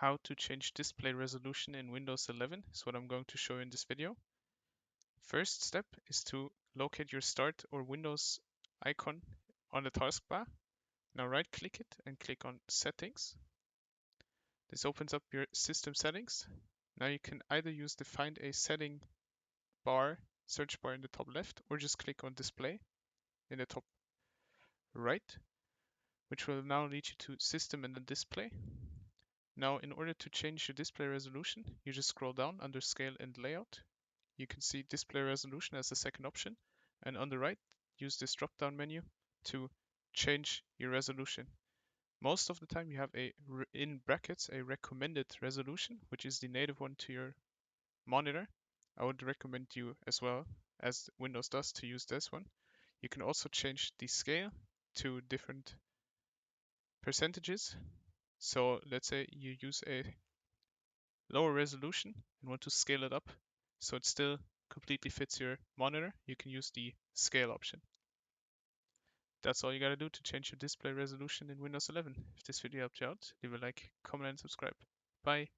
how to change display resolution in Windows 11 is what I'm going to show you in this video. First step is to locate your Start or Windows icon on the taskbar. Now right click it and click on Settings. This opens up your system settings. Now you can either use the Find a Setting bar, search bar in the top left, or just click on Display in the top right, which will now lead you to System and then Display. Now, in order to change your display resolution, you just scroll down under Scale and Layout. You can see Display Resolution as the second option, and on the right, use this drop-down menu to change your resolution. Most of the time you have in brackets, a recommended resolution, which is the native one to your monitor. I would recommend you as well, as Windows does, to use this one. You can also change the scale to different percentages. So let's say you use a lower resolution and want to scale it up so it still completely fits your monitor, you can use the scale option. That's all you gotta do to change your display resolution in Windows 11. If this video helped you out, leave a like, comment, and subscribe. Bye.